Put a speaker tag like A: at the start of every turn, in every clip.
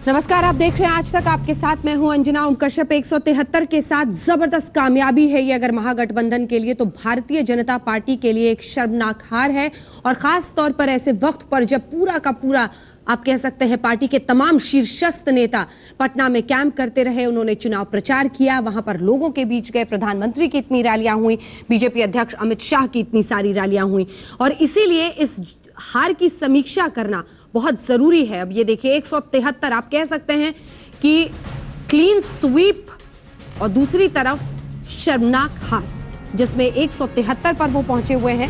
A: नमस्कार, आप देख रहे हैं आज तक। आपके साथ मैं हूं अंजना ओम कश्यप। 173 के साथ जबरदस्त कामयाबी है ये अगर महागठबंधन के लिए, तो भारतीय जनता पार्टी के लिए एक शर्मनाक हार है। और खास तौर पर ऐसे वक्त पर जब पूरा का पूरा आप कह सकते हैं पार्टी के तमाम शीर्षस्थ नेता पटना में कैंप करते रहे, उन्होंने चुनाव प्रचार किया, वहां पर लोगों के बीच गए, प्रधानमंत्री की इतनी रैलियां हुई, बीजेपी अध्यक्ष अमित शाह की इतनी सारी रैलियां हुई, और इसीलिए इस हार की समीक्षा करना बहुत जरूरी है। अब ये देखिए 173 आप कह सकते हैं कि क्लीन स्वीप, और दूसरी तरफ शर्मनाक हार जिसमें 173 पर वो पहुंचे हुए हैं,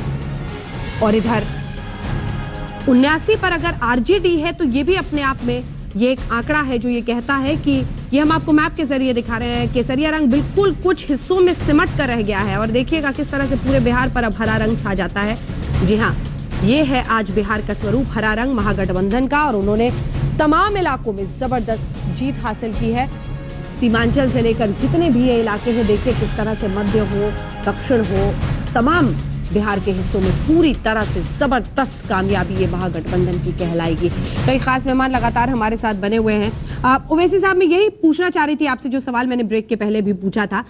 A: और इधर 79 पर अगर आरजेडी है तो ये भी अपने आप में ये एक आंकड़ा है जो ये कहता है कि ये हम आपको मैप के जरिए दिखा रहे हैं, केसरिया रंग बिल्कुल कुछ हिस्सों में सिमट कर रह गया है, और देखिएगा किस तरह से पूरे बिहार पर अब हरा रंग छा जाता है। जी हाँ, ये है आज बिहार का स्वरूप, हरा रंग महागठबंधन का, और उन्होंने तमाम इलाकों में जबरदस्त जीत हासिल की है। सीमांचल से लेकर जितने भी ये इलाके हैं, देखिए किस तरह से मध्य हो, दक्षिण हो, तमाम बिहार के हिस्सों में पूरी तरह से जबरदस्त कामयाबी ये महागठबंधन की कहलाएगी। कई खास मेहमान लगातार हमारे साथ बने हुए हैं। ओवैसी साहब, मैं यही पूछना चाह रही थी आपसे जो सवाल मैंने ब्रेक के पहले भी पूछा था,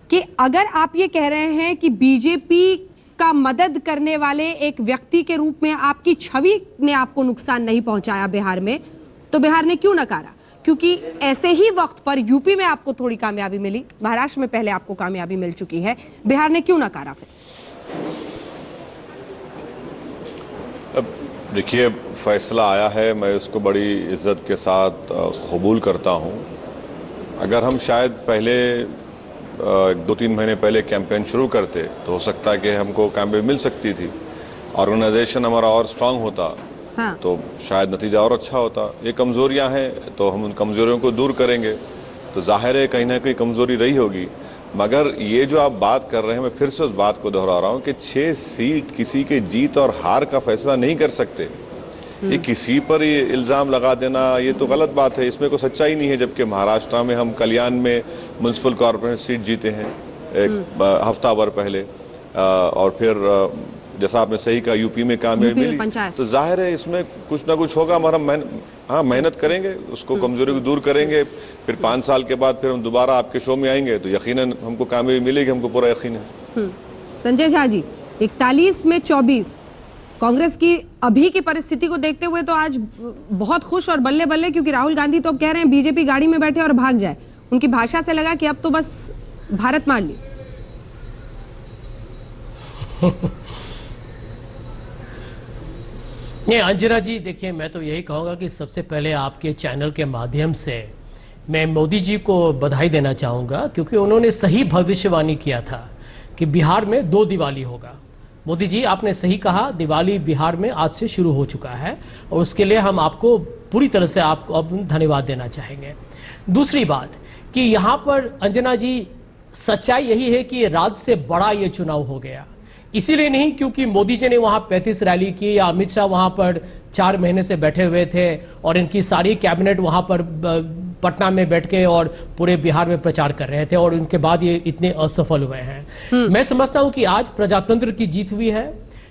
A: कि अगर आप ये कह रहे हैं कि बीजेपी का मदद करने वाले एक व्यक्ति के रूप में आपकी छवि ने आपको नुकसान नहीं पहुंचाया बिहार में, तो बिहार ने क्यों नकारा? क्योंकि ऐसे ही वक्त पर यूपी में आपको थोड़ी कामयाबी मिली, महाराष्ट्र में पहले आपको कामयाबी मिल चुकी है, बिहार ने क्यों नकारा फिर?
B: अब देखिए, फैसला आया है, मैं उसको बड़ी इज्जत के साथ कबूल करता हूं। अगर हम शायद पहले 2-3 महीने पहले कैंपेन शुरू करते तो हो सकता है कि हमको कामयाबी मिल सकती थी, ऑर्गेनाइजेशन हमारा और स्ट्रांग होता, हाँ। तो शायद नतीजा और अच्छा होता। ये कमजोरियां हैं तो हम उन कमजोरियों को दूर करेंगे, तो जाहिर है कहीं ना कहीं कमजोरी रही होगी। मगर ये जो आप बात कर रहे हैं, मैं फिर से उस बात को दोहरा रहा हूं कि 6 सीट किसी के जीत और हार का फैसला नहीं कर सकते। ये किसी पर ये इल्जाम लगा देना, ये तो गलत बात है, इसमें कोई सच्चाई नहीं है। जबकि महाराष्ट्र में हम कल्याण में म्युनिसिपल कॉर्पोरेशन सीट जीते हैं एक हफ्ता भर पहले, और फिर जैसा आपने सही कहा यूपी में कामयाबी मिली, तो जाहिर है इसमें कुछ ना कुछ होगा। हमारा मेहनत करेंगे, उसको कमजोरी को दूर करेंगे, फिर 5 साल के बाद फिर हम दोबारा आपके शो में आएंगे तो यकीनन हमको कामयाबी मिलेगी, हमको पूरा यकीन है।
A: संजय झा जी, 41 में 24, कांग्रेस की अभी की परिस्थिति को देखते हुए तो आज बहुत खुश और बल्ले बल्ले, क्योंकि राहुल गांधी तो अब कह रहे हैं बीजेपी गाड़ी में बैठे और भाग जाए। उनकी भाषा से लगा कि अब तो बस भारत मान ली।
C: नहीं अंजना जी, देखिए मैं तो यही कहूंगा कि सबसे पहले आपके चैनल के माध्यम से मैं मोदी जी को बधाई देना चाहूंगा, क्योंकि उन्होंने सही भविष्यवाणी किया था कि बिहार में 2 दिवाली होगा। मोदी जी, आपने सही कहा, दिवाली बिहार में आज से शुरू हो चुका है, और उसके लिए हम आपको पूरी तरह से आपको अब धन्यवाद देना चाहेंगे। दूसरी बात कि यहाँ पर अंजना जी, सच्चाई यही है कि राज्य से बड़ा ये चुनाव हो गया, इसीलिए नहीं क्योंकि मोदी जी ने वहां 35 रैली की, या अमित शाह वहां पर 4 महीने से बैठे हुए थे, और इनकी सारी कैबिनेट वहां पर पटना में बैठ के और पूरे बिहार में प्रचार कर रहे थे, और उनके बाद ये इतने असफल हुए हैं। मैं समझता हूं कि आज प्रजातंत्र की जीत हुई है,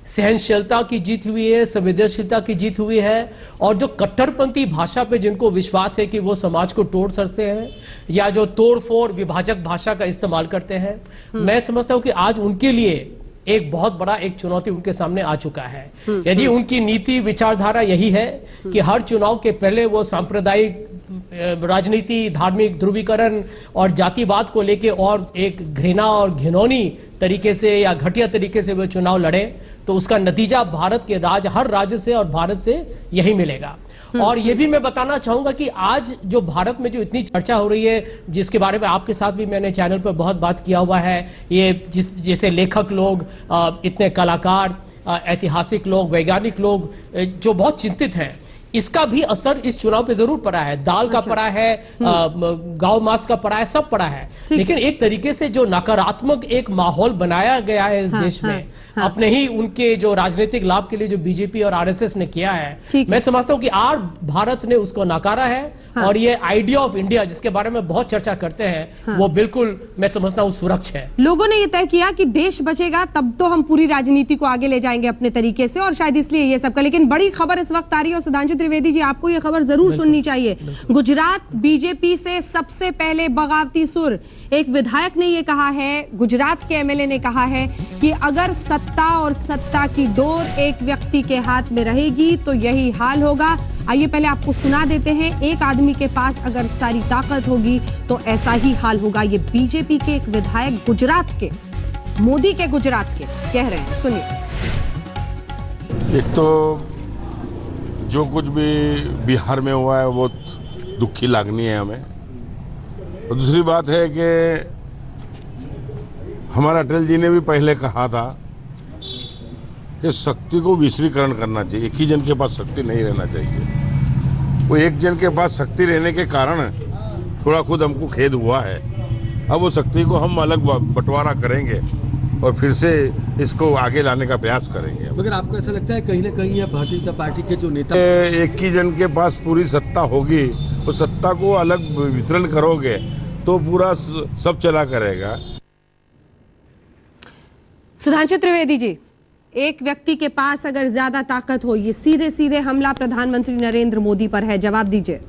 C: सहनशीलता की जीत हुई है, संवेदनशीलता की जीत हुई है, और जो कट्टरपंथी भाषा पे जिनको विश्वास है कि वो समाज को तोड़ सकते हैं, या जो तोड़-फोड़ विभाजक भाषा का इस्तेमाल करते हैं, मैं समझता हूं कि आज उनके लिए एक बहुत बड़ा एक चुनौती उनके सामने आ चुका है। यदि उनकी नीति विचारधारा यही है कि हर चुनाव के पहले वो सांप्रदायिक राजनीति, धार्मिक ध्रुवीकरण और जातिवाद को लेके और एक घृणा और घिनौनी तरीके से या घटिया तरीके से वो चुनाव लड़े, तो उसका नतीजा भारत के हर राज्य से और भारत से यही मिलेगा। और ये भी मैं बताना चाहूंगा कि आज जो भारत में जो इतनी चर्चा हो रही है, जिसके बारे में आपके साथ भी मैंने चैनल पर बहुत बात किया हुआ है, ये जैसे लेखक लोग, इतने कलाकार, ऐतिहासिक लोग, वैज्ञानिक लोग जो बहुत चिंतित हैं, इसका भी असर इस चुनाव पे जरूर पड़ा है। दाल का पड़ा है, गांव मास का पड़ा है, सब पड़ा है। लेकिन एक तरीके से जो नकारात्मक एक माहौल बनाया गया है इस देश में, अपने ही उनके जो राजनीतिक लाभ के लिए जो बीजेपी और आरएसएस ने किया है, मैं समझता हूं कि आज भारत ने उसको नकारा है। और ये आइडिया ऑफ इंडिया जिसके बारे में बहुत चर्चा करते हैं, वो बिल्कुल मैं समझता हूं सुरक्षित है।
A: लोगों ने ये तय किया कि देश बचेगा तब तो हम पूरी राजनीति को आगे ले जाएंगे अपने तरीके से, और शायद इसलिए ये सबका। लेकिन बड़ी खबर इस वक्त आ रही है, और सुधांशु त्रिवेदी जी, आपको ये खबर जरूर सुननी चाहिए। गुजरात बीजेपी से सबसे पहले बगावती सुर, एक विधायक ने ये कहा है, गुजरात के एमएलए ने कहा है कि अगर सत्ता और सत्ता की डोर एक व्यक्ति के हाथ में रहेगी तो यही हाल होगा। आइए पहले आपको सुना देते हैं, एक आदमी के पास अगर सारी ताकत होगी तो ऐसा ही हाल होगा। ये बीजेपी के एक विधायक गुजरात के, मोदी के गुजरात के कह रहे हैं, सुनिए।
D: एक तो जो कुछ भी बिहार में हुआ है वो दुखी लागनी है हमें, और दूसरी बात है कि हमारा अटल जी ने भी पहले कहा था कि शक्ति को विश्रीकरण करना चाहिए, एक ही जन के पास शक्ति नहीं रहना चाहिए। वो एक जन के पास शक्ति रहने के कारण थोड़ा खुद हमको खेद हुआ है। अब वो शक्ति को हम अलग बंटवारा करेंगे और फिर से इसको आगे लाने का प्रयास करेंगे।
E: मगर आपको ऐसा लगता है कहीं ना कहीं यह भारतीय जनता पार्टी के जो नेता,
D: एक ही जन के पास पूरी सत्ता होगी, वो सत्ता को अलग वितरण करोगे तो पूरा सब चला करेगा।
A: सुधांशु त्रिवेदी जी, एक व्यक्ति के पास अगर ज्यादा ताकत हो, ये सीधे सीधे हमला प्रधानमंत्री नरेंद्र मोदी पर है, जवाब दीजिए।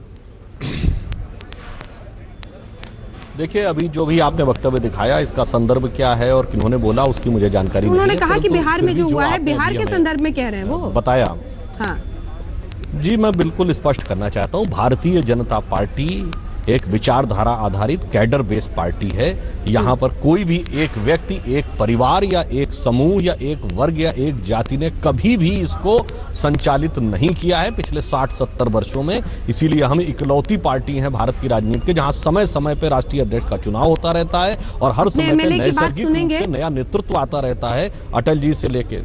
F: देखिए, अभी जो भी आपने वक्तव्य दिखाया, इसका संदर्भ क्या है और किन्होंने बोला उसकी मुझे जानकारी नहीं है।
A: उन्होंने कहा कि बिहार में जो हुआ है, बिहार के संदर्भ में कह रहे हैं वो
F: बताया।
A: हाँ
F: जी, मैं बिल्कुल स्पष्ट करना चाहता हूँ, भारतीय जनता पार्टी एक विचारधारा आधारित कैडर बेस्ड पार्टी है। यहाँ पर कोई भी एक व्यक्ति, एक परिवार या एक समूह या एक वर्ग या एक जाति ने कभी भी इसको संचालित नहीं किया है पिछले 60-70 वर्षों में। इसीलिए हम इकलौती पार्टी हैं भारत की राजनीति के जहाँ समय समय पर राष्ट्रीय अध्यक्ष का चुनाव होता रहता है और हर समय पे नैसर्गिक रूप से नया नेतृत्व आता रहता है, अटल जी से लेके।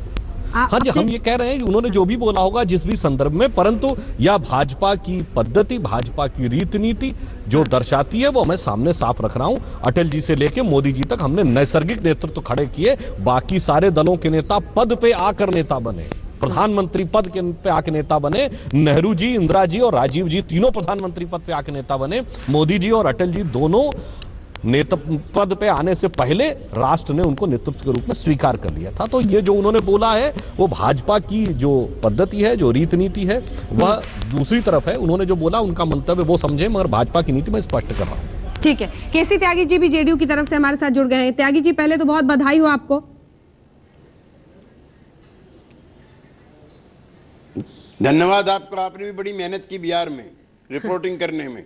F: हाँ जी, हम ये कह रहे हैं कि उन्होंने जो भी बोला होगा जिस भी संदर्भ में, परंतु यह भाजपा की पद्धति, भाजपा की रीति नीति जो दर्शाती है वो मैं सामने साफ रख रहा हूं। अटल जी से लेके मोदी जी तक हमने नैसर्गिक नेतृत्व खड़े किए। बाकी सारे दलों के नेता पद पे आकर नेता बने, प्रधानमंत्री पद पे आके नेता बने। नेहरू जी, इंदिरा जी और राजीव जी तीनों प्रधानमंत्री पद पे आके नेता बने। मोदी जी और अटल जी दोनों नेता पद पे आने से पहले राष्ट्र ने उनको नेतृत्व के रूप में स्वीकार कर लिया था। तो ये जो उन्होंने बोला है वो भाजपा की जो पद्धति है, जो रीति नीति है, वह दूसरी तरफ है। उन्होंने जो बोला उनका मंतव्य वो समझे, मगर भाजपा की नीति मैं स्पष्ट कर रहा हूं।
A: ठीक है, केसी त्यागी जी भी जेडीयू की तरफ से हमारे साथ जुड़ गए हैं। त्यागी जी, पहले तो बहुत बधाई हो आपको।
G: धन्यवाद आपको, आपने भी बड़ी मेहनत की बिहार में रिपोर्टिंग करने में।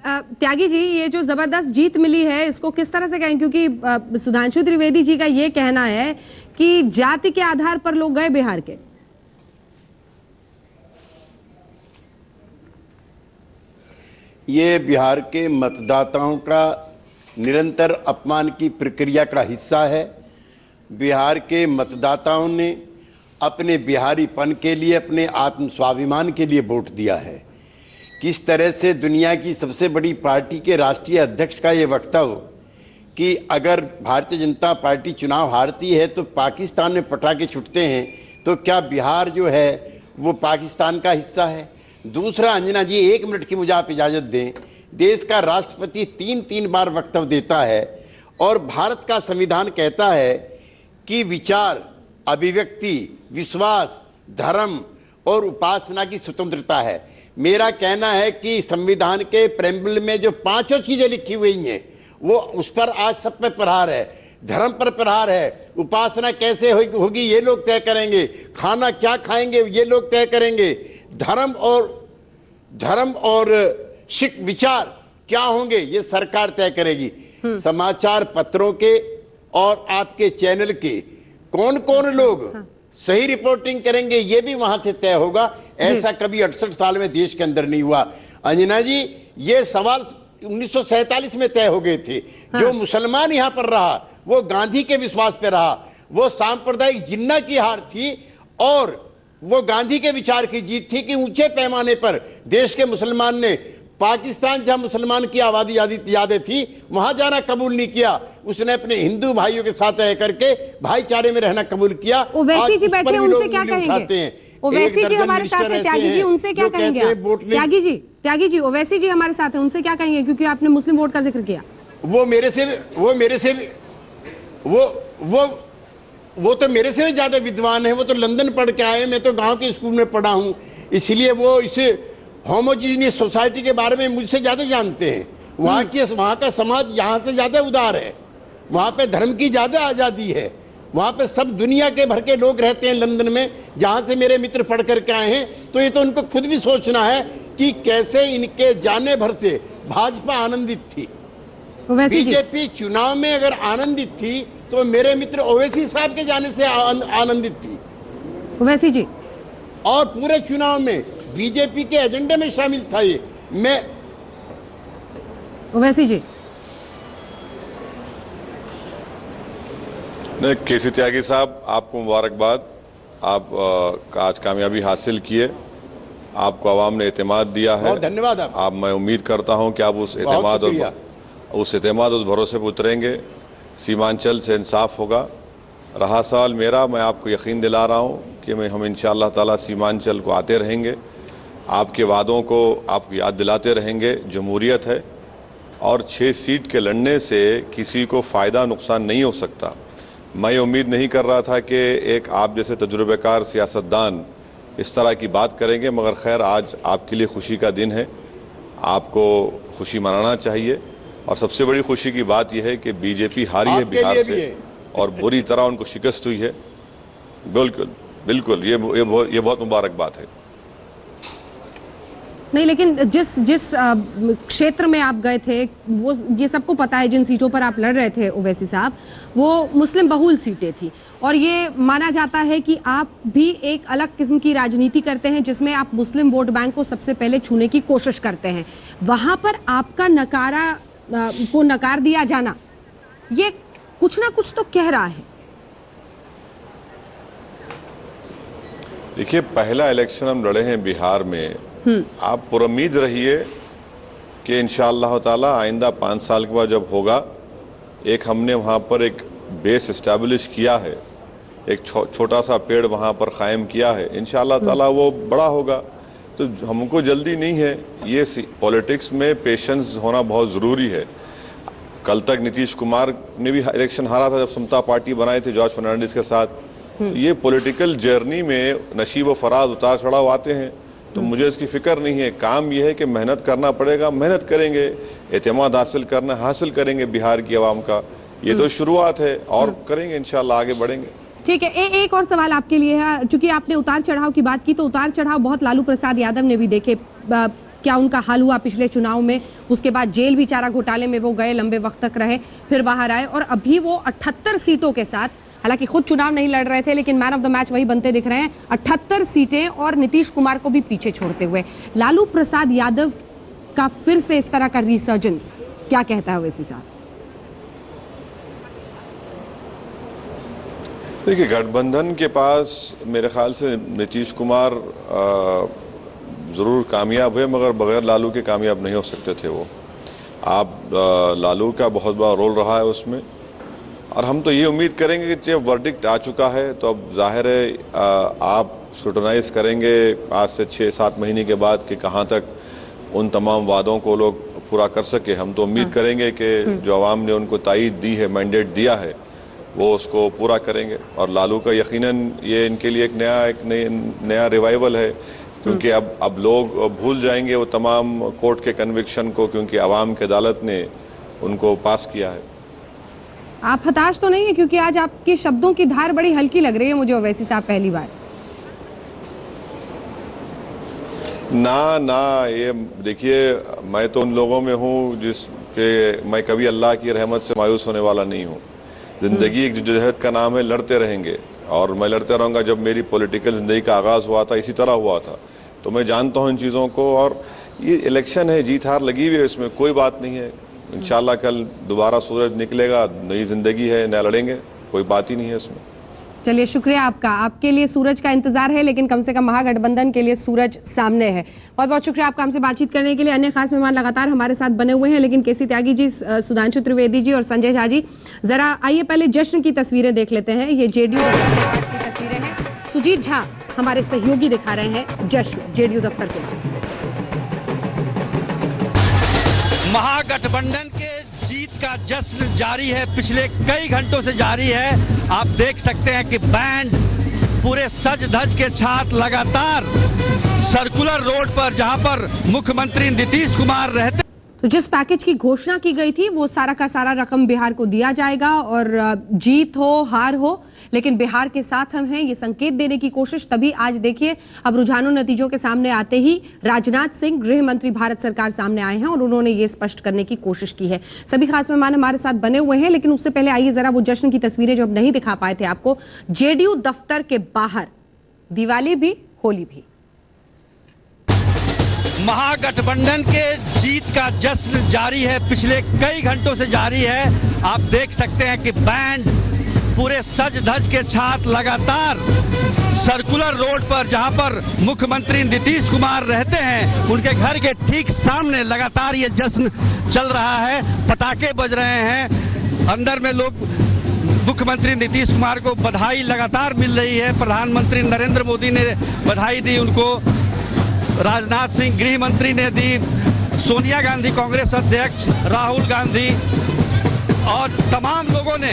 A: त्यागी जी, ये जो जबरदस्त जीत मिली है इसको किस तरह से कहें, क्योंकि सुधांशु त्रिवेदी जी का ये कहना है कि जाति के आधार पर लोग गए बिहार के।
G: ये बिहार के मतदाताओं का निरंतर अपमान की प्रक्रिया का हिस्सा है। बिहार के मतदाताओं ने अपने बिहारीपन के लिए, अपने आत्म स्वाभिमान के लिए वोट दिया है। किस तरह से दुनिया की सबसे बड़ी पार्टी के राष्ट्रीय अध्यक्ष का ये वक्तव्य कि अगर भारतीय जनता पार्टी चुनाव हारती है तो पाकिस्तान में पटाखे छूटते हैं, तो क्या बिहार जो है वो पाकिस्तान का हिस्सा है? दूसरा, अंजना जी 1 मिनट की मुझे आप इजाजत दें। देश का राष्ट्रपति 3 बार वक्तव्य देता है और भारत का संविधान कहता है कि विचार, अभिव्यक्ति, विश्वास, धर्म और उपासना की स्वतंत्रता है। मेरा कहना है कि संविधान के प्रेम्बल में जो 5 चीजें लिखी हुई हैं वो उस पर आज सब पे प्रहार है। धर्म पर प्रहार है, उपासना कैसे होगी ये लोग तय करेंगे, खाना क्या खाएंगे ये लोग तय करेंगे, धर्म और सिख विचार क्या होंगे ये सरकार तय करेगी। समाचार पत्रों के और आपके चैनल के कौन कौन लोग सही रिपोर्टिंग करेंगे ये भी वहां से तय होगा। ऐसा कभी 68 साल में देश के अंदर नहीं हुआ। अंजना जी, ये सवाल 1947 में तय हो गए थे। जो मुसलमान यहां पर रहा वो गांधी के विश्वास पे रहा, वो सांप्रदायिक जिन्ना की हार थी और वो गांधी के विचार की जीत थी कि ऊंचे पैमाने पर देश के मुसलमान ने पाकिस्तान जहां मुसलमान की आबादी ज्यादा थी वहां जाना कबूल नहीं किया, उसने अपने हिंदू भाइयों के साथ रह करके भाईचारे में रहना कबूल किया।
A: ओवैसी जी बैठे, उनसे क्या कहेंगे? ओवैसी जी हमारे साथ है, त्यागी जी उनसे क्या कहेंगे आप? त्यागी जी ओवैसी जी हमारे साथ है, उनसे क्या कहेंगे, क्योंकि आपने मुस्लिम वोट का जिक्र किया।
G: वो मेरे से तो मेरे से भी ज्यादा विद्वान है। वो तो लंदन पढ़ के आए, मैं तो गांव के स्कूल में पढ़ा हूं। इसलिए वो इस होमोजीनियस सोसाइटी के बारे में मुझसे ज्यादा जानते हैं। वहां का समाज यहां से ज्यादा उदार है, वहां पे धर्म की ज्यादा आजादी है, वहां पे सब दुनिया के भर के लोग रहते हैं लंदन में, जहां से मेरे मित्र पढ़ करके आए हैं। तो ये तो उनको खुद भी सोचना है कि कैसे इनके जाने भर से भाजपा आनंदित थी। बीजेपी चुनाव में अगर आनंदित थी तो मेरे मित्र ओवैसी साहब के जाने से आनंदित थी।
A: ओवैसी जी,
G: और पूरे चुनाव में बीजेपी के एजेंडे में शामिल था ये। मैं
A: ओवैसी जी,
B: नहीं, केसी त्यागी साहब, आपको मुबारकबाद। आप आज कामयाबी हासिल किए, आपको आवाम ने एतमाद दिया है।
G: बहुत धन्यवाद
B: आप मैं उम्मीद करता हूं कि आप उस एतमाद उस भरोसे पर उतरेंगे, सीमांचल से इंसाफ होगा। रहा सवाल मेरा, मैं आपको यकीन दिला रहा हूं कि हम इंशाअल्लाह ताला सीमांचल को आते रहेंगे, आपके वादों को आपको याद दिलाते रहेंगे। जमहूरियत है और 6 सीट के लड़ने से किसी को फायदा नुकसान नहीं हो सकता। मैं ये उम्मीद नहीं कर रहा था कि एक आप जैसे तजुर्बेकार सियासतदान इस तरह की बात करेंगे, मगर खैर आज आपके लिए खुशी का दिन है, आपको खुशी मनाना चाहिए। और सबसे बड़ी खुशी की बात यह है कि बीजेपी हारी है बिहार से और बुरी तरह उनको शिकस्त हुई है। बिल्कुल बिल्कुल, ये बहुत मुबारक बात है।
A: नहीं, लेकिन जिस क्षेत्र में आप गए थे, वो ये सबको पता है, जिन सीटों पर आप लड़ रहे थे ओवैसी साहब, वो मुस्लिम बहुल सीटें थी। और ये माना जाता है कि आप भी एक अलग किस्म की राजनीति करते हैं जिसमें आप मुस्लिम वोट बैंक को सबसे पहले छूने की कोशिश करते हैं। वहां पर आपका नकार दिया जाना, ये कुछ ना कुछ तो कह रहा है।
B: देखिए, पहला इलेक्शन हम लड़े हैं बिहार में। आप पुरुम्मीद रहिए कि इंशाअल्लाह ताला आइंदा 5 साल के बाद जब होगा, एक हमने वहां पर एक बेस एस्टैब्लिश किया है, एक छोटा सा पेड़ वहां पर कायम किया है। इंशाअल्लाह ताला वो बड़ा होगा। तो हमको जल्दी नहीं है। ये पॉलिटिक्स में पेशेंस होना बहुत जरूरी है। कल तक नीतीश कुमार ने भी इलेक्शन हारा था जब समता पार्टी बनाई थी जॉर्ज फर्नांडिस के साथ। ये पॉलिटिकल जर्नी में नशीब व फराज उतार चढ़ाव आते हैं, तो मुझे इसकी फिक्र नहीं है। काम यह है कि मेहनत करना पड़ेगा, मेहनत करेंगे, एतमाद हासिल करेंगे बिहार की आवाम का। ये तो शुरुआत है और करेंगे, इंशाल्लाह आगे बढ़ेंगे।
A: ठीक है, एक और सवाल आपके लिए है। चूंकि आपने उतार चढ़ाव की बात की, तो उतार चढ़ाव बहुत लालू प्रसाद यादव ने भी देखे। क्या उनका हाल हुआ पिछले चुनाव में? उसके बाद जेल भी चारा घोटाले में वो गए, लंबे वक्त तक रहे, फिर बाहर आए, और अभी वो 78 सीटों के साथ, हालांकि खुद चुनाव नहीं लड़ रहे थे, लेकिन मैन ऑफ द मैच वही बनते दिख रहे हैं। 78 सीटें और नीतीश कुमार को भी पीछे छोड़ते हुए। लालू प्रसाद यादव का फिर से इस तरह का रिसर्जेंस, क्या कहता है ओवैसी साहब?
B: देखिए, गठबंधन के पास मेरे ख्याल से नीतीश कुमार जरूर कामयाब हुए, मगर बगैर लालू के कामयाब नहीं हो सकते थे वो। आप लालू का बहुत बड़ा रोल रहा है उसमें, और हम तो ये उम्मीद करेंगे कि जब वर्डिक्ट आ चुका है तो अब जाहिर है आप स्क्रूटनाइज करेंगे आज से 6-7 महीने के बाद कि कहां तक उन तमाम वादों को लोग पूरा कर सके। हम तो उम्मीद करेंगे कि जो आवाम ने उनको तायीद दी है, मैंडेट दिया है, वो उसको पूरा करेंगे। और लालू का यकीनन ये इनके लिए एक नया रिवाइवल है, क्योंकि अब लोग भूल जाएंगे वो तमाम कोर्ट के कन्विक्शन को, क्योंकि आवाम की अदालत ने उनको पास किया है।
A: आप हताश तो नहीं है? क्योंकि आज आपके शब्दों की धार बड़ी हल्की लग रही है मुझे ओवैसी साहब, पहली बार।
B: ना, ये देखिए, मैं तो उन लोगों में हूं जिसके मैं कभी अल्लाह की रहमत से मायूस होने वाला नहीं हूं। जिंदगी एक जदोजहद का नाम है, लड़ते रहेंगे, और मैं लड़ते रहूंगा। जब मेरी पॉलिटिकल जिंदगी का आगाज हुआ था, इसी तरह हुआ था, तो मैं जानता हूं इन चीजों को। और ये इलेक्शन है, जीत हार लगी हुई है, इसमें कोई बात नहीं है। इंशाल्लाह कल दोबारा सूरज निकलेगा, नई जिंदगी है, नया लड़ेंगे, कोई बात ही नहीं है इसमें।
A: चलिए, शुक्रिया आपका। आपके लिए सूरज का इंतजार है, लेकिन कम से कम महागठबंधन के लिए सूरज सामने है। बहुत बहुत शुक्रिया आपका हमसे बातचीत करने के लिए। अन्य खास मेहमान लगातार हमारे साथ बने हुए हैं, लेकिन केसी त्यागी जी, सुधांशु त्रिवेदी जी और संजय झा जी, जरा आइए पहले जश्न की तस्वीरें देख लेते हैं। ये जेडीयू दफ्तर की तस्वीरें हैं। सुजीत झा हमारे सहयोगी दिखा रहे हैं जश्न जेडीयू दफ्तर के बाहर।
H: महागठबंधन के जीत का जश्न जारी है, पिछले कई घंटों से जारी है। आप देख सकते हैं कि बैंड पूरे सज धज के साथ लगातार सर्कुलर रोड पर जहां पर मुख्यमंत्री नीतीश कुमार रहते।
A: तो जिस पैकेज की घोषणा की गई थी वो सारा का सारा रकम बिहार को दिया जाएगा और जीत हो हार हो लेकिन बिहार के साथ हम हैं, ये संकेत देने की कोशिश। तभी आज देखिए अब रुझानों नतीजों के सामने आते ही राजनाथ सिंह गृह मंत्री भारत सरकार सामने आए हैं और उन्होंने ये स्पष्ट करने की कोशिश की है। सभी खास मेहमान हमारे साथ बने हुए हैं लेकिन उससे पहले आइए जरा वो जश्न की तस्वीरें जो अब नहीं दिखा पाए थे आपको, जेडीयू दफ्तर के बाहर दिवाली भी होली भी।
H: महागठबंधन के जीत का जश्न जारी है, पिछले कई घंटों से जारी है। आप देख सकते हैं कि बैंड पूरे सज धज के साथ लगातार सर्कुलर रोड पर जहां पर मुख्यमंत्री नीतीश कुमार रहते हैं उनके घर के ठीक सामने लगातार ये जश्न चल रहा है, पटाखे बज रहे हैं। अंदर में लोग मुख्यमंत्री नीतीश कुमार को बधाई लगातार मिल रही है। प्रधानमंत्री नरेंद्र मोदी ने बधाई दी उनको, राजनाथ सिंह गृह मंत्री ने दी, सोनिया गांधी कांग्रेस अध्यक्ष, राहुल गांधी और तमाम लोगों ने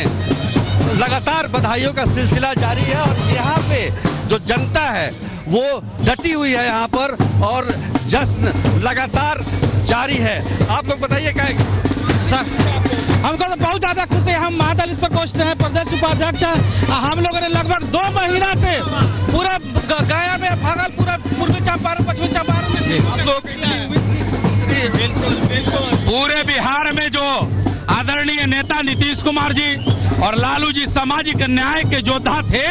H: लगातार बधाइयों का सिलसिला जारी है। और यहाँ पे जो जनता है वो डटी हुई है यहाँ पर और जश्न लगातार जारी है। आप लोग बताइए क्या सर?
I: हमको तो बहुत ज्यादा खुशी है। हम महादलित प्रकोष्ठ हैं, प्रदेश उपाध्यक्ष हैं। हम लोगों ने लगभग 2 महीना से पूरा गया में, भागलपुर, पूर्वी चंपारण, पश्चिमी चंपारण में पूरे बिहार में जो आदरणीय नेता नीतीश कुमार जी और लालू जी सामाजिक न्याय के योद्धा थे,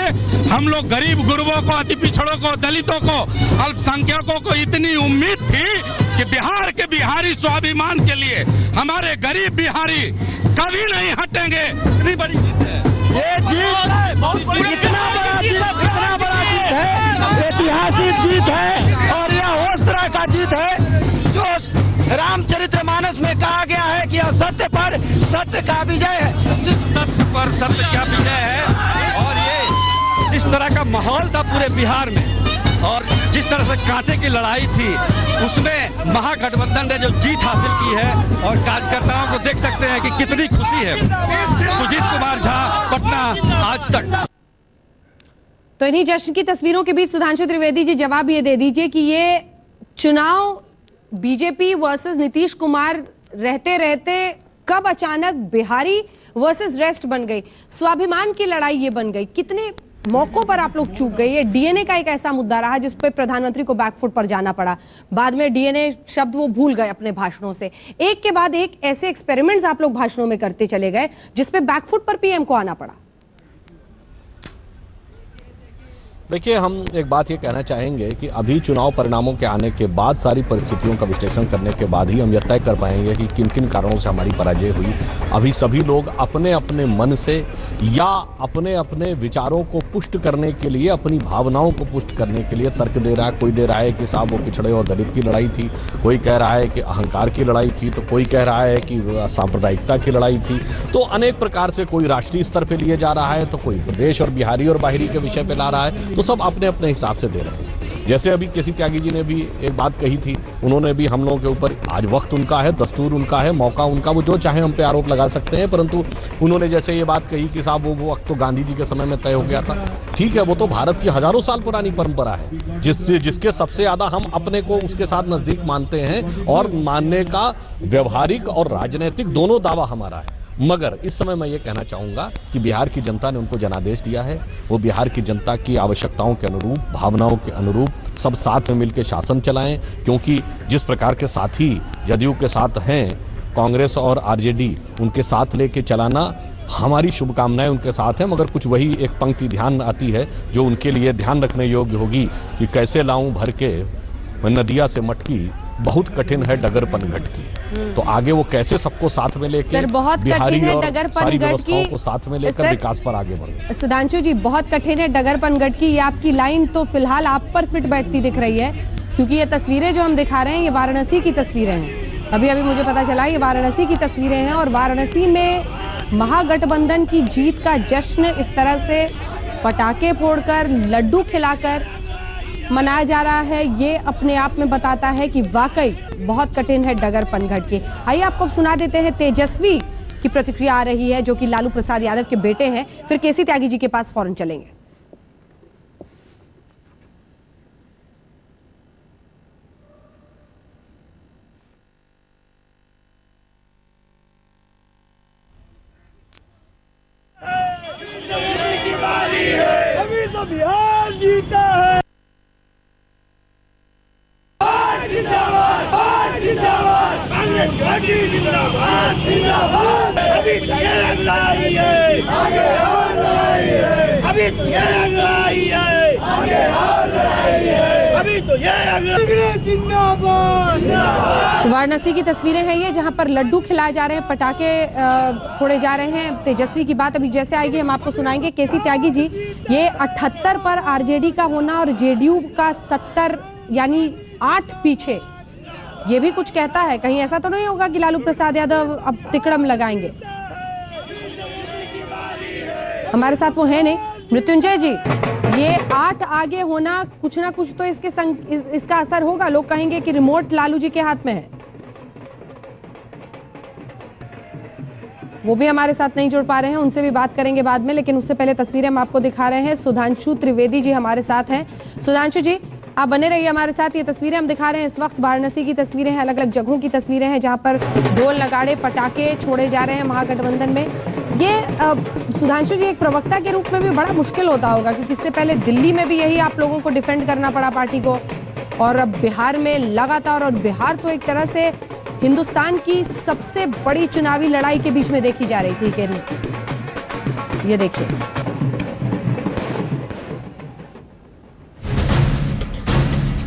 I: हम लोग गरीब गुरबों को, अति पिछड़ों को, दलितों को, अल्पसंख्यकों को इतनी उम्मीद थी कि बिहार के बिहारी स्वाभिमान के लिए हमारे गरीब बिहारी कभी नहीं हटेंगे। इतनी बड़ी जीत है ये जीत, इतना बड़ा जीत है, ऐतिहासिक जीत है और यह उस तरह का जीत है जो रामचरितमानस में कहा गया है कि असत्य पर सत्य का विजय है।
H: सत्य पर सत्य का विजय है और ये इस तरह का माहौल था पूरे बिहार में और जिस तरह से कांटे की लड़ाई थी उसमें महागठबंधन ने जो जीत हासिल की है और कार्यकर्ताओं को देख सकते हैं कि कितनी खुशी है। सुजीत कुमार झा, पटना, आज तक।
A: तो इन्हीं जश्न की तस्वीरों के बीच सुधांशु त्रिवेदी जी जवाब ये दे दीजिए कि ये चुनाव बीजेपी वर्सेस नीतीश कुमार रहते रहते कब अचानक बिहारी वर्सेस रेस्ट बन गई, स्वाभिमान की लड़ाई ये बन गई, कितने मौकों पर आप लोग चूक गए। ये डीएनए का एक ऐसा मुद्दा रहा जिस पे प्रधानमंत्री को बैकफुट पर जाना पड़ा, बाद में डीएनए शब्द वो भूल गए अपने भाषणों से। एक के बाद एक ऐसे एक्सपेरिमेंट्स आप लोग भाषणों में करते चले गए जिसपे बैकफुट पर पीएम को आना पड़ा।
F: देखिए, हम एक बात ये कहना चाहेंगे कि अभी चुनाव परिणामों के आने के बाद सारी परिस्थितियों का विश्लेषण करने के बाद ही हम यह तय कर पाएंगे कि किन किन कारणों से हमारी पराजय हुई। अभी सभी लोग अपने अपने मन से या अपने अपने विचारों को पुष्ट करने के लिए, अपनी भावनाओं को पुष्ट करने के लिए तर्क दे रहा है। कोई दे रहा है कि साहब वो पिछड़े और दलित की लड़ाई थी, कोई कह रहा है कि अहंकार की लड़ाई थी, तो कोई कह रहा है कि सांप्रदायिकता की लड़ाई थी। तो अनेक प्रकार से कोई राष्ट्रीय स्तर पर लिए जा रहा है, तो कोई प्रदेश और बिहारी और बाहरी के विषय पर ला रहा है, तो सब अपने अपने हिसाब से दे रहे हैं। जैसे अभी केसी त्यागी जी ने भी एक बात कही थी, उन्होंने भी हम लोगों के ऊपर, आज वक्त उनका है, दस्तूर उनका है, मौका उनका, वो जो चाहे हम पे आरोप लगा सकते हैं, परंतु उन्होंने जैसे ये बात कही कि साहब वो वक्त तो गांधी जी के समय में तय हो गया था। ठीक है, वो तो भारत की हजारों साल पुरानी परंपरा है जिसके सबसे ज्यादा हम अपने को उसके साथ नजदीक मानते हैं और मानने का व्यवहारिक और राजनीतिक दोनों दावा हमारा है। मगर इस समय मैं ये कहना चाहूँगा कि बिहार की जनता ने उनको जनादेश दिया है। वो बिहार की जनता की आवश्यकताओं के अनुरूप, भावनाओं के अनुरूप सब साथ में मिलकर शासन चलाएं, क्योंकि जिस प्रकार के साथी जदयू के साथ हैं, कांग्रेस और आरजेडी, उनके साथ लेके चलाना हमारी शुभकामनाएं उनके साथ हैं। मगर कुछ वही एक पंक्ति ध्यान आती है जो उनके लिए ध्यान रखने योग्य होगी कि कैसे लाऊं भर के नदिया से मटकी, बहुत कठिन है डगर पनघट की। तो आगे वो कैसे सबको साथ में लेके बिहारी और सारी व्यवस्थाओं को साथ में लेकर विकास पर आगे बढ़े।
A: सुधांशु जी, बहुत कठिन है डगर पनघट की, ये आपकी लाइन तो फिलहाल आप पर फिट बैठती दिख रही है, क्योंकि ये तस्वीरें जो हम दिखा रहे हैं ये वाराणसी की तस्वीरें हैं। अभी अभी मुझे पता चला ये वाराणसी की तस्वीरें हैं और वाराणसी में महागठबंधन की जीत का जश्न इस तरह से पटाखे फोड़कर, लड्डू खिलाकर मनाया जा रहा है। ये अपने आप में बताता है कि वाकई बहुत कठिन है डगर पनघट की। आइए आपको सुना देते हैं तेजस्वी की प्रतिक्रिया आ रही है, जो कि लालू प्रसाद यादव के बेटे हैं, फिर केसी त्यागी जी के पास फौरन चलेंगे।
J: तो बिहार जीता है। जिंदाबाद जिंदाबाद कांग्रेस पार्टी जिंदाबाद जिंदाबाद। अभी तो ये लग रही है आगे और रही है, अभी तो ये लग रही है आगे और रही है, अभी तो ये लग रही है जिंदाबाद।
A: वाराणसी की तस्वीरें हैं ये, जहां पर लड्डू खिलाए जा रहे हैं, पटाखे फोड़े जा रहे हैं। तेजस्वी की बात अभी जैसे आएगी हम आपको सुनाएंगे। केसी त्यागी जी, ये 78 पर आरजेडी का होना और जेडीयू का 70 यानी 8 पीछे, ये भी कुछ कहता है। कहीं ऐसा तो नहीं होगा कि लालू प्रसाद यादव अब तिकड़म लगाएंगे? हमारे साथ वो है नहीं, मृत्युंजय जी, ये 8 आगे होना कुछ ना कुछ तो इसका असर होगा। लोग कहेंगे कि रिमोट लालू जी के हाथ में है। वो भी हमारे साथ नहीं जुड़ पा रहे हैं, उनसे भी बात करेंगे बाद में, लेकिन उससे पहले तस्वीरें हम आपको दिखा रहे हैं। सुधांशु त्रिवेदी जी हमारे साथ हैं। सुधांशु जी, आप बने रहिए हमारे साथ। ये तस्वीरें हम दिखा रहे हैं इस वक्त वाराणसी की तस्वीरें हैं, अलग अलग जगहों की तस्वीरें हैं जहां पर ढोल नगाड़े पटाखे छोड़े जा रहे हैं महागठबंधन में। ये सुधांशु जी, एक प्रवक्ता के रूप में भी बड़ा मुश्किल होता होगा, क्योंकि इससे पहले दिल्ली में भी यही आप लोगों को डिफेंड करना पड़ा पार्टी को, और अब बिहार में लगातार, और बिहार तो एक तरह से हिंदुस्तान की सबसे बड़ी चुनावी लड़ाई के बीच में देखी जा रही थी के रूप। ये देखिए,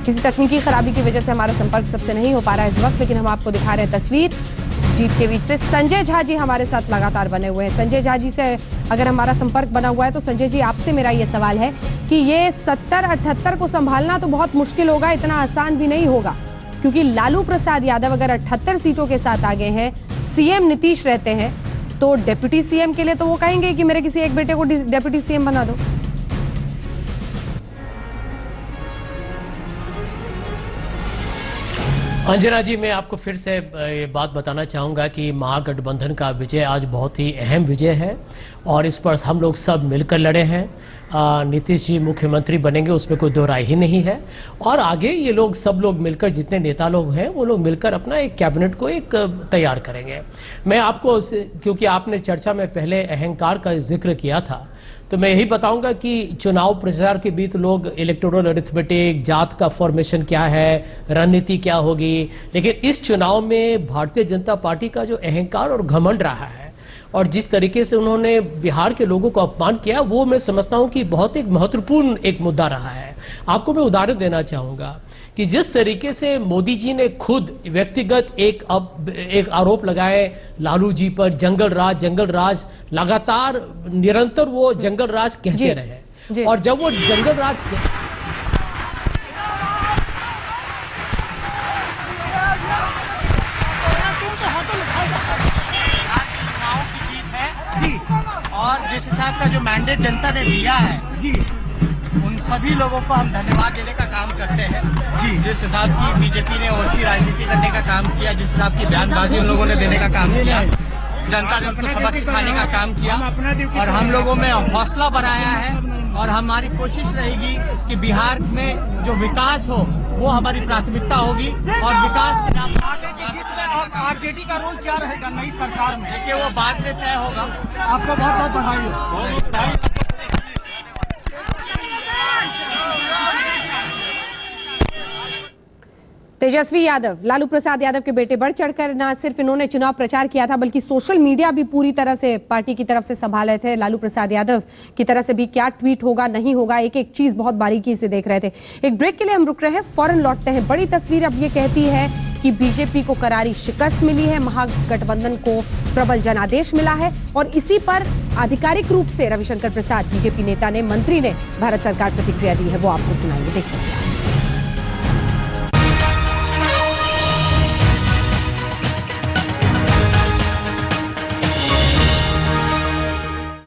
A: किसी तकनीकी खराबी की वजह से हमारा संपर्क सबसे नहीं हो पा रहा है इस वक्त, लेकिन हम आपको दिखा रहे हैं तस्वीर जीत के बीच से। संजय झा जी हमारे साथ लगातार बने हुए हैं। संजय झा जी से अगर हमारा संपर्क बना हुआ है तो संजय जी, आपसे मेरा ये सवाल है कि ये 70-78 को संभालना तो बहुत मुश्किल होगा, इतना आसान भी नहीं होगा, क्योंकि लालू प्रसाद यादव अगर 78 सीटों के साथ आगे हैं, सीएम नीतीश रहते हैं, तो डिप्टी सीएम के लिए तो वो कहेंगे कि मेरे किसी एक बेटे को डिप्टी सीएम बना दो।
C: अंजना जी, मैं आपको फिर से ये बात बताना चाहूँगा कि महागठबंधन का विजय आज बहुत ही अहम विजय है, और इस पर हम लोग सब मिलकर लड़े हैं। नीतीश जी मुख्यमंत्री बनेंगे, उसमें कोई दो राय ही नहीं है, और आगे ये लोग सब लोग मिलकर, जितने नेता लोग हैं वो लोग मिलकर अपना एक कैबिनेट को एक तैयार करेंगे। मैं आपको, क्योंकि आपने चर्चा में पहले अहंकार का जिक्र किया था, तो मैं यही बताऊंगा कि चुनाव प्रचार के बीच लोग इलेक्टोरल अरिथमेटिक, जात का फॉर्मेशन क्या है, रणनीति क्या होगी, लेकिन इस चुनाव में भारतीय जनता पार्टी का जो अहंकार और घमंड रहा है, और जिस तरीके से उन्होंने बिहार के लोगों को अपमान किया, वो मैं समझता हूं कि बहुत एक महत्वपूर्ण एक मुद्दा रहा है। आपको मैं उदाहरण देना चाहूंगा कि जिस तरीके से मोदी जी ने खुद व्यक्तिगत एक आरोप लगाए लालू जी पर, जंगल राज, लगातार निरंतर वो जंगल राज कहते रहे, और जब वो जंगल राज
J: और जिस हिसाब का जो मैंडेट जनता ने दिया है जी, उन सभी लोगों को हम धन्यवाद देने का काम करते हैं जी। जिस हिसाब की बीजेपी ने ओछी राजनीति करने का काम किया, जिस हिसाब की बयानबाजी उन लोगों ने देने का काम किया, जनता ने उनको सबक सिखाने का काम किया, और हम लोगों में हौसला बढ़ाया है, और हमारी कोशिश रहेगी कि बिहार में जो विकास हो वो हमारी प्राथमिकता होगी, और विकास के नाम आरजेडी का रोल क्या रहेगा नई सरकार में, देखिए वो बाद में तय होगा। आपको बहुत बहुत बधाई।
A: तेजस्वी यादव, लालू प्रसाद यादव के बेटे, बढ़ चढ़कर ना सिर्फ इन्होंने चुनाव प्रचार किया था, बल्कि सोशल मीडिया भी पूरी तरह से पार्टी की तरफ से संभाले थे। लालू प्रसाद यादव की तरह से भी क्या ट्वीट होगा, नहीं होगा, एक एक चीज बहुत बारीकी से देख रहे थे। एक ब्रेक के लिए हम रुक रहे हैं, फौरन लौटते हैं। बड़ी तस्वीर अब ये कहती है कि बीजेपी को करारी शिकस्त मिली है, महागठबंधन को प्रबल जनादेश मिला है, और इसी पर आधिकारिक रूप से रविशंकर प्रसाद, बीजेपी नेता ने, मंत्री ने भारत सरकार प्रतिक्रिया दी है, वो आपको सुनाएंगे। देखिए।